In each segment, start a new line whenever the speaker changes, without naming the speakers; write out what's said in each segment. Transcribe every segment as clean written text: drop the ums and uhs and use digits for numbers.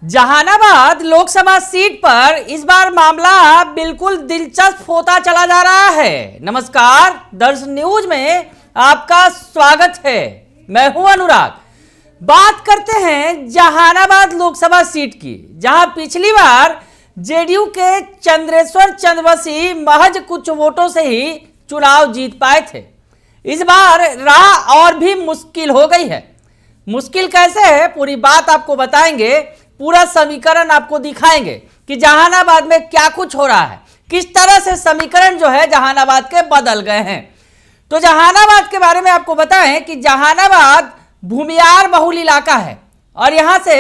Jehanabad Lok Sabha seat पर इस बार मामला बिल्कुल दिलचस्प होता चला जा रहा है। नमस्कार, दर्श न्यूज में आपका स्वागत है। मैं हूं अनुराग। बात करते हैं जहानाबाद लोकसभा सीट की, जहां पिछली बार जेडीयू के चंद्रेश्वर चंद्रवंशी महज कुछ वोटों से ही चुनाव जीत पाए थे। इस बार राह और भी मुश्किल हो गई है। मुश्किल कैसे है, पूरी बात आपको बताएंगे, पूरा समीकरण आपको दिखाएंगे कि जहानाबाद में क्या कुछ हो रहा है, किस तरह से समीकरण जो है जहानाबाद के बदल गए हैं। तो जहानाबाद के बारे में आपको बताएं कि जहानाबाद भूमियार बहुल इलाका है और यहां से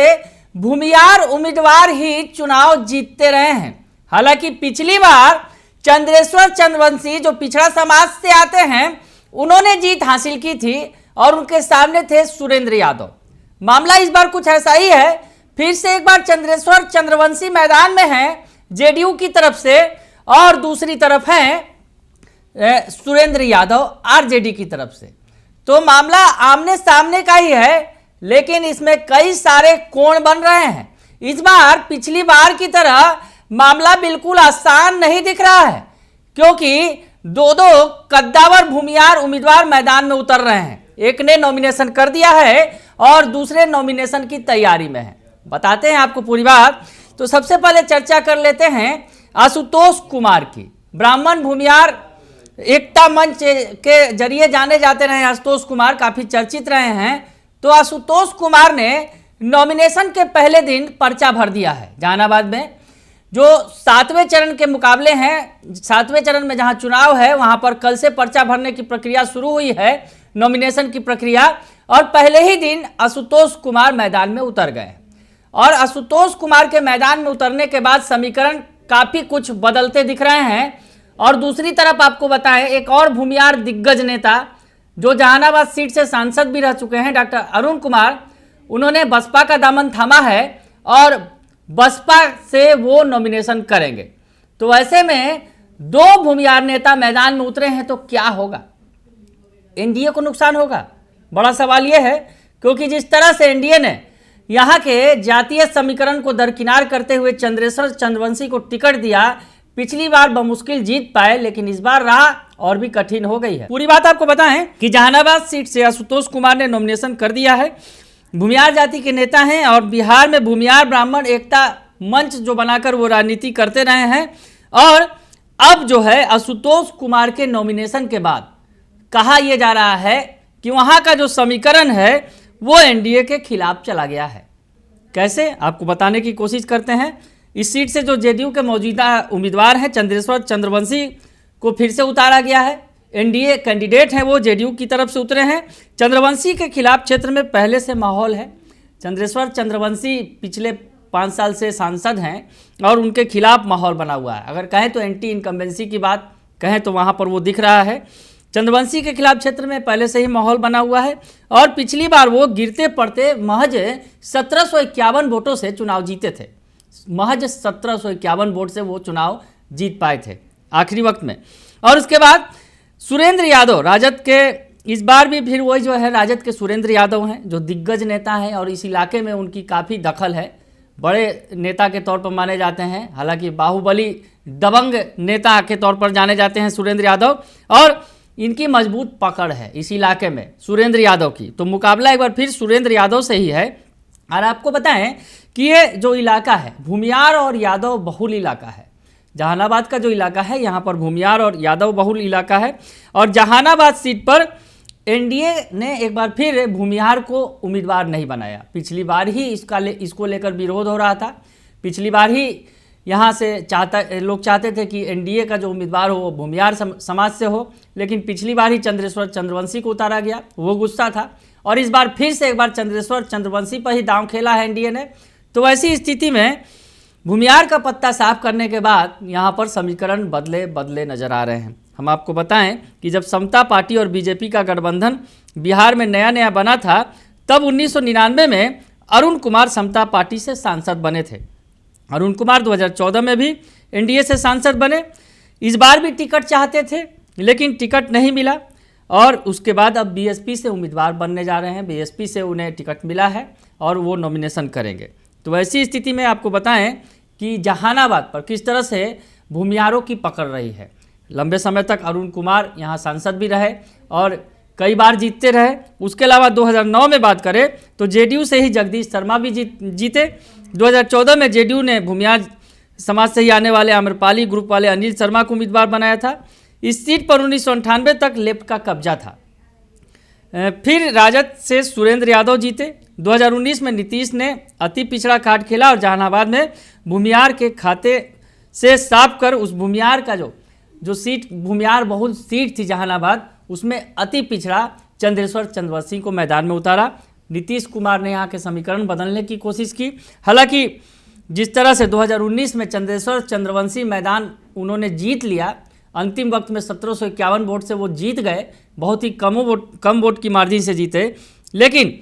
भूमियार उम्मीदवार ही चुनाव जीतते रहे हैं। हालांकि पिछली बार चंद्रेश्वर चंद्रवंशी जो पिछड़ा समाज से आते हैं, उन्होंने जीत हासिल की थी और उनके सामने थे सुरेंद्र यादव। मामला इस बार कुछ ऐसा ही है। फिर से एक बार चंद्रेश्वर चंद्रवंशी मैदान में हैं जेडीयू की तरफ से और दूसरी तरफ हैं सुरेंद्र यादव आरजेडी की तरफ से। तो मामला आमने सामने का ही है, लेकिन इसमें कई सारे कोण बन रहे हैं। इस बार पिछली बार की तरह मामला बिल्कुल आसान नहीं दिख रहा है, क्योंकि दो कद्दावर भूमियार उम्मीदवार मैदान में उतर रहे हैं। एक ने नॉमिनेशन कर दिया है और दूसरे नॉमिनेशन की तैयारी में है। बताते हैं आपको पूरी बात। तो सबसे पहले चर्चा कर लेते हैं आशुतोष कुमार की। ब्राह्मण भूमियार एकता मंच के जरिए जाने जाते रहे आशुतोष कुमार, काफी चर्चित रहे हैं। तो आशुतोष कुमार ने नॉमिनेशन के पहले दिन पर्चा भर दिया है। जहानाबाद में जो 7वें चरण के मुकाबले हैं, 7वें चरण में जहां चुनाव है, वहां पर कल से पर्चा भरने की प्रक्रिया शुरू हुई है, नॉमिनेशन की प्रक्रिया। और पहले ही दिन आशुतोष कुमार मैदान में उतर गए और आशुतोष कुमार के मैदान में उतरने के बाद समीकरण काफी कुछ बदलते दिख रहे हैं। और दूसरी तरफ आपको बताएं, एक और भूमियार दिग्गज नेता जो जहानाबाद सीट से सांसद भी रह चुके हैं, डॉक्टर अरुण कुमार, उन्होंने बसपा का दामन थामा है और बसपा से वो नॉमिनेशन करेंगे। तो ऐसे में दो भूमियार नेता मैदान में उतरे हैं, तो क्या होगा? एनडीए को नुकसान होगा? बड़ा सवाल यह है, क्योंकि जिस तरह से एनडीए ने यहाँ के जातीय समीकरण को दरकिनार करते हुए चंद्रेश्वर चंद्रवंशी को टिकट दिया, पिछली बार बमुश्किल जीत पाए, लेकिन इस बार राह और भी कठिन हो गई है। पूरी बात आपको बताएं कि जहानाबाद सीट से आशुतोष कुमार ने नॉमिनेशन कर दिया है। भूमियार जाति के नेता हैं और बिहार में भूमियार ब्राह्मण एकता मंच जो बनाकर वो राजनीति करते रहे हैं। और अब जो है आशुतोष कुमार के नॉमिनेशन के बाद कहा यह जा रहा है कि वहां का जो समीकरण है वो एनडीए के खिलाफ चला गया है। कैसे, आपको बताने की कोशिश करते हैं। इस सीट से जो जेडीयू के मौजूदा उम्मीदवार हैं चंद्रेश्वर चंद्रवंशी को फिर से उतारा गया है। एनडीए कैंडिडेट हैं, वो जेडीयू की तरफ से उतरे हैं। चंद्रवंशी के खिलाफ क्षेत्र में पहले से माहौल है। चंद्रेश्वर चंद्रवंशी पिछले 5 साल से सांसद हैं और उनके खिलाफ माहौल बना हुआ है। अगर कहें तो एंटी इनकम्बेंसी की बात कहें तो वहाँ पर वो दिख रहा है। चंद्रवंशी के खिलाफ क्षेत्र में पहले से ही माहौल बना हुआ है और पिछली बार वो गिरते पड़ते महज 1751 वोटों से चुनाव जीते थे। महज 1751 वोट से वो चुनाव जीत पाए थे आखिरी वक्त में। और उसके बाद सुरेंद्र यादव राजद के, इस बार भी फिर वही जो है राजद के सुरेंद्र यादव हैं, जो दिग्गज नेता हैं और इस इलाके में उनकी काफ़ी दखल है। बड़े नेता के तौर पर माने जाते हैं, हालांकि बाहुबली दबंग नेता के तौर पर जाने जाते हैं सुरेंद्र यादव, और इनकी मजबूत पकड़ है इस इलाके में सुरेंद्र यादव की। तो मुकाबला एक बार फिर सुरेंद्र यादव से ही है। और आपको बताएं कि ये जो इलाका है भूमियार और यादव बहुल इलाका है। जहानाबाद का जो इलाका है, यहाँ पर भूमियार और यादव बहुल इलाका है। और जहानाबाद सीट पर एनडीए ने एक बार फिर भूमियार को उम्मीदवार नहीं बनाया। पिछली बार ही इसको लेकर विरोध हो रहा था। पिछली बार ही यहाँ से लोग चाहते थे कि एनडीए का जो उम्मीदवार हो वो भूमियार समाज से हो, लेकिन पिछली बार ही चंद्रेश्वर चंद्रवंशी को उतारा गया, वो गुस्सा था। और इस बार फिर से एक बार चंद्रेश्वर चंद्रवंशी पर ही दांव खेला है एनडीए ने। तो ऐसी स्थिति में भूमियार का पत्ता साफ करने के बाद यहाँ पर समीकरण बदले नजर आ रहे हैं। हम आपको बताएं कि जब समता पार्टी और बीजेपी का गठबंधन बिहार में नया बना था, तब 1999 में अरुण कुमार समता पार्टी से सांसद बने थे। अरुण कुमार 2014 में भी एनडीए से सांसद बने। इस बार भी टिकट चाहते थे, लेकिन टिकट नहीं मिला और उसके बाद अब बीएसपी से उम्मीदवार बनने जा रहे हैं। बीएसपी से उन्हें टिकट मिला है और वो नॉमिनेशन करेंगे। तो ऐसी स्थिति में आपको बताएं कि जहानाबाद पर किस तरह से भूमियारों की पकड़ रही है। लंबे समय तक अरुण कुमार यहाँ सांसद भी रहे और कई बार जीतते रहे। उसके अलावा 2009 में बात करें तो जेडीयू से ही जगदीश शर्मा भी जीते। 2014 में जेडीयू ने भूमियार समाज से ही आने वाले आम्रपाली ग्रुप वाले अनिल शर्मा को उम्मीदवार बनाया था। इस सीट पर 1998 तक लेफ्ट का कब्जा था। फिर राजद से सुरेंद्र यादव जीते। 2019 में नीतीश ने अति पिछड़ा कार्ड खेला और जहानाबाद में भूमियार के खाते से साफ कर उस भूमियार का जो सीट भूमियार बहुल सीट थी जहानाबाद, उसमें अति पिछड़ा चंद्रेश्वर चंद्रवंशी को मैदान में उतारा। नीतीश कुमार ने यहाँ के समीकरण बदलने की कोशिश की। हालांकि जिस तरह से 2019 में चंद्रेश्वर चंद्रवंशी मैदान उन्होंने जीत लिया, अंतिम वक्त में 1751 वोट से वो जीत गए, बहुत ही कम वोट की मार्जिन से जीते। लेकिन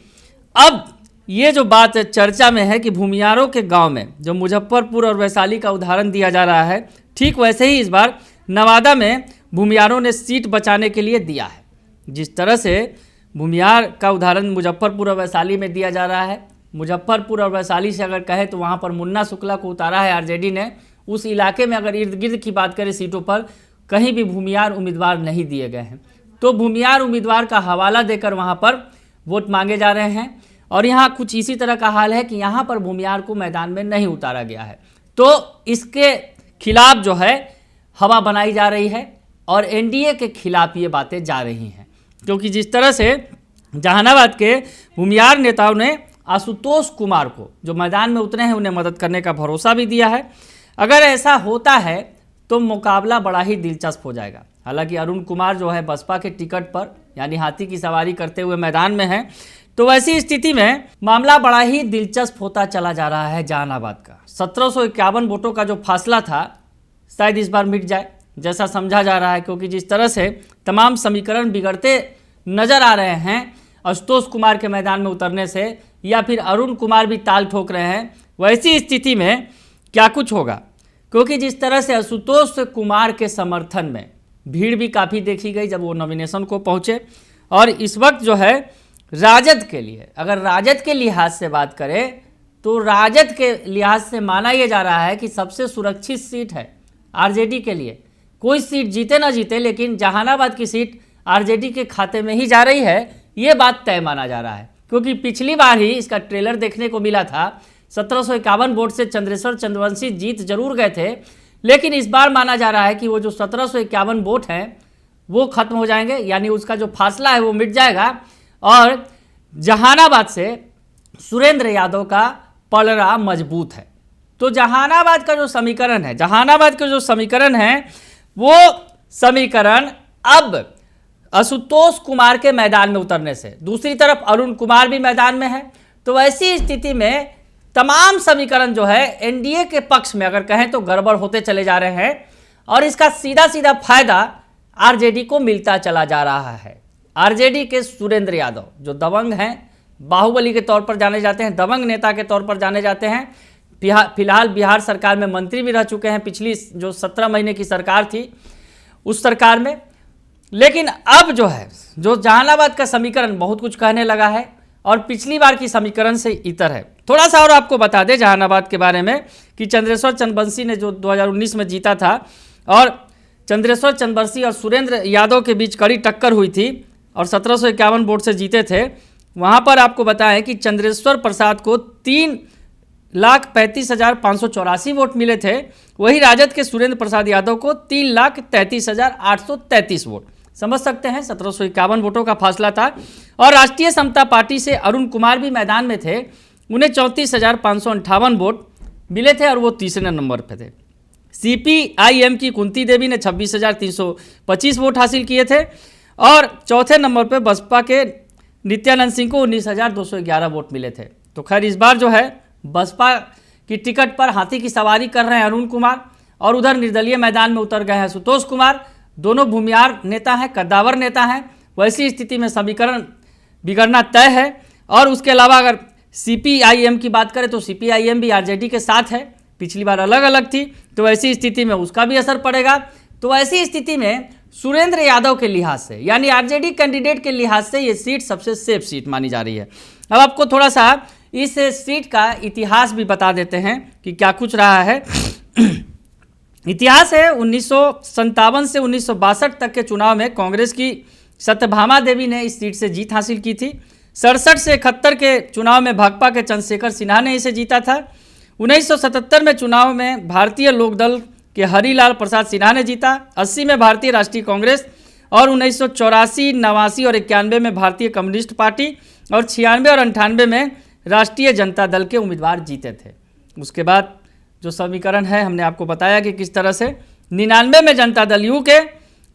अब ये जो बात चर्चा में है कि भूमियारों के गांव में जो मुजफ्फरपुर और वैशाली का उदाहरण दिया जा रहा है, ठीक वैसे ही इस बार नवादा में भूमियारों ने सीट बचाने के लिए दिया है। जिस तरह से भूमियार का उदाहरण मुजफ्फरपुर और वैशाली में दिया जा रहा है, मुजफ्फरपुर और वैशाली से अगर कहें तो वहाँ पर मुन्ना शुक्ला को उतारा है आरजेडी ने। उस इलाके में अगर इर्द गिर्द की बात करें सीटों पर, कहीं भी भूमियार उम्मीदवार नहीं दिए गए हैं। तो भूमियार उम्मीदवार का हवाला देकर वहाँ पर वोट मांगे जा रहे हैं और यहाँ कुछ इसी तरह का हाल है कि यहाँ पर भूमियार को मैदान में नहीं उतारा गया है। तो इसके खिलाफ जो है हवा बनाई जा रही है और एनडीए के खिलाफ ये बातें जा रही हैं, क्योंकि जिस तरह से जहानाबाद के भूमियार नेताओं ने आशुतोष कुमार को जो मैदान में उतरे हैं उन्हें मदद करने का भरोसा भी दिया है। अगर ऐसा होता है तो मुकाबला बड़ा ही दिलचस्प हो जाएगा। हालांकि अरुण कुमार जो है बसपा के टिकट पर यानी हाथी की सवारी करते हुए मैदान में हैं, तो वैसी स्थिति में मामला बड़ा ही दिलचस्प होता चला जा रहा है। जहानाबाद का 1751 वोटों का जो फासला था शायद इस बार मिट जाए जैसा समझा जा रहा है, क्योंकि जिस तरह से तमाम समीकरण बिगड़ते नजर आ रहे हैं आशुतोष कुमार के मैदान में उतरने से, या फिर अरुण कुमार भी ताल ठोक रहे हैं, वैसी स्थिति में क्या कुछ होगा। क्योंकि जिस तरह से आशुतोष कुमार के समर्थन में भीड़ भी काफ़ी देखी गई जब वो नॉमिनेशन को पहुँचे। और इस वक्त जो है राजद के लिए, अगर राजद के लिहाज से बात करें तो राजद के लिहाज से माना यह जा रहा है कि सबसे सुरक्षित सीट है आरजेडी के लिए। कोई सीट जीते ना जीते, लेकिन जहानाबाद की सीट आरजेडी के खाते में ही जा रही है, ये बात तय माना जा रहा है। क्योंकि पिछली बार ही इसका ट्रेलर देखने को मिला था, 1751 वोट से चंद्रेश्वर चंद्रवंशी जीत जरूर गए थे, लेकिन इस बार माना जा रहा है कि वो जो 1751 वोट हैं वो खत्म हो जाएंगे, यानी उसका जो फासला है वो मिट जाएगा और जहानाबाद से सुरेंद्र यादव का पलड़ा मजबूत है। तो जहानाबाद का जो समीकरण है वो समीकरण अब आशुतोष कुमार के मैदान में उतरने से, दूसरी तरफ अरुण कुमार भी मैदान में है, तो ऐसी स्थिति में तमाम समीकरण जो है एनडीए के पक्ष में अगर कहें तो गड़बड़ होते चले जा रहे हैं और इसका सीधा सीधा फायदा आरजेडी को मिलता चला जा रहा है। आरजेडी के सुरेंद्र यादव जो दबंग हैं, बाहुबली के तौर पर जाने जाते हैं, दबंग नेता के तौर पर जाने जाते हैं, फिलहाल बिहार सरकार में मंत्री भी रह चुके हैं पिछली जो 17 महीने की सरकार थी उस सरकार में। लेकिन अब जो है जो जहानाबाद का समीकरण बहुत कुछ कहने लगा है और पिछली बार की समीकरण से इतर है। थोड़ा सा और आपको बता दें जहानाबाद के बारे में कि चंद्रेश्वर चंद्रवंशी ने जो 2019 में जीता था और चंद्रेश्वर चंद्रवंशी और सुरेंद्र यादव के बीच कड़ी टक्कर हुई थी और 1751 वोट से जीते थे। वहाँ पर आपको बताएं कि चंद्रेश्वर प्रसाद को 3,35,584 वोट मिले थे, वही राजद के सुरेंद्र प्रसाद यादव को 3,33,833 वोट। समझ सकते हैं 1751 वोटों का फासला था। और राष्ट्रीय समता पार्टी से अरुण कुमार भी मैदान में थे, उन्हें 34,558 वोट मिले थे और वो तीसरे नंबर पे थे। सीपीआईएम की कुंती देवी ने 26,325 वोट हासिल किए थे और चौथे नंबर पे बसपा के नित्यानंद सिंह को 19,211 वोट मिले थे। तो खैर इस बार जो है बसपा की टिकट पर हाथी की सवारी कर रहे हैं अरुण कुमार और उधर निर्दलीय मैदान में उतर गए हैं आशुतोष कुमार। दोनों भूमियार नेता हैं, कद्दावर नेता हैं। वैसी स्थिति में समीकरण बिगड़ना तय है। और उसके अलावा अगर सीपीआईएम की बात करें तो सीपीआईएम भी आरजेडी के साथ है, पिछली बार अलग अलग थी, तो ऐसी स्थिति में उसका भी असर पड़ेगा। तो ऐसी स्थिति में सुरेंद्र यादव के लिहाज से यानी आरजेडी कैंडिडेट के लिहाज से ये सीट सबसे सेफ सीट मानी जा रही है। अब आपको थोड़ा सा इस सीट का इतिहास भी बता देते हैं कि क्या कुछ रहा है। इतिहास है 1957 से 1962 तक के चुनाव में कांग्रेस की सत्यभामा देवी ने इस सीट से जीत हासिल की थी। 67 से 71 के चुनाव में भाकपा के चंद्रशेखर सिन्हा ने इसे जीता था। 1977 में चुनाव में भारतीय लोकदल के हरिलाल प्रसाद सिन्हा ने जीता। 80 में भारतीय राष्ट्रीय कांग्रेस और 1984, 89 और 91 में भारतीय कम्युनिस्ट पार्टी और 96 और 98 में राष्ट्रीय जनता दल के उम्मीदवार जीते थे। उसके बाद जो समीकरण है हमने आपको बताया कि किस तरह से 99 में जनता दल यू के,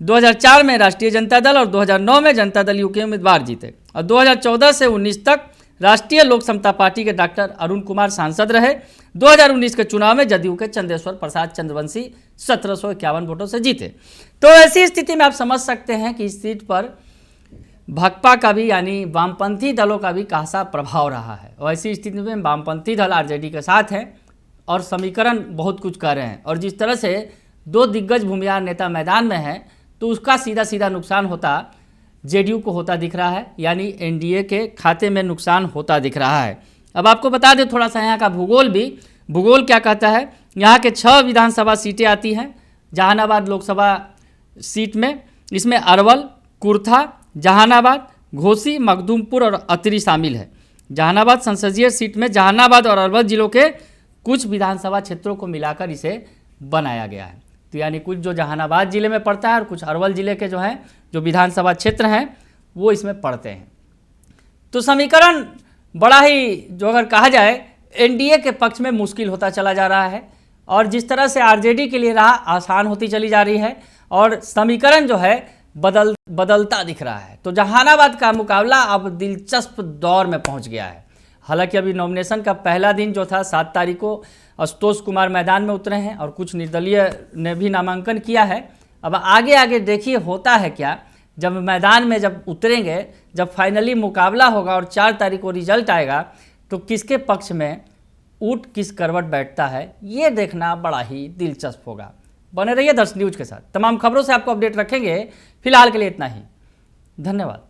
2004 में राष्ट्रीय जनता दल और 2009 में जनता दल यू के उम्मीदवार जीते और 2014 से 19 तक राष्ट्रीय लोक समता पार्टी के डॉक्टर अरुण कुमार सांसद रहे। 2019 के चुनाव में जदयू के चंदेश्वर प्रसाद चंद्रवंशी 1751 वोटों से जीते। तो ऐसी स्थिति में आप समझ सकते हैं कि इस सीट पर भाकपा का भी यानी वामपंथी दलों का भी खासा प्रभाव रहा है और ऐसी स्थिति में वामपंथी दल आरजेडी के साथ हैं और समीकरण बहुत कुछ कर रहे हैं और जिस तरह से दो दिग्गज भूमिहार नेता मैदान में हैं तो उसका सीधा सीधा नुकसान होता जेडीयू को होता दिख रहा है, यानी एनडीए के खाते में नुकसान होता दिख रहा है। अब आपको बता दें थोड़ा सा यहाँ का भूगोल क्या कहता है। यहाँ के 6 विधानसभा सीटें आती हैं जहानाबाद लोकसभा सीट में। इसमें अरवल, कुर्था, जहानाबाद, घोसी, मखदूमपुर और अतरी शामिल है। जहानाबाद संसदीय सीट में जहानाबाद और अरवल जिलों के कुछ विधानसभा क्षेत्रों को मिलाकर इसे बनाया गया है। तो यानी कुछ जो जहानाबाद जिले में पड़ता है और कुछ अरवल जिले के जो हैं जो विधानसभा क्षेत्र हैं वो इसमें पड़ते हैं। तो समीकरण बड़ा ही जो अगर कहा जाए एनडीए के पक्ष में मुश्किल होता चला जा रहा है और जिस तरह से आरजेडी के लिए राह आसान होती चली जा रही है और समीकरण जो है बदलता दिख रहा है। तो जहानाबाद का मुकाबला अब दिलचस्प दौर में पहुंच गया है। हालांकि अभी नॉमिनेशन का पहला दिन जो था 7 तारीख को आशुतोष कुमार मैदान में उतरे हैं और कुछ निर्दलीय ने भी नामांकन किया है। अब आगे देखिए होता है क्या, जब मैदान में जब उतरेंगे, जब फाइनली मुकाबला होगा और 4 तारीख को रिजल्ट आएगा तो किसके पक्ष में ऊँट किस करवट बैठता है ये देखना बड़ा ही दिलचस्प होगा। बने रहिए दर्शन न्यूज के साथ, तमाम खबरों से आपको अपडेट रखेंगे। फिलहाल के लिए इतना ही, धन्यवाद।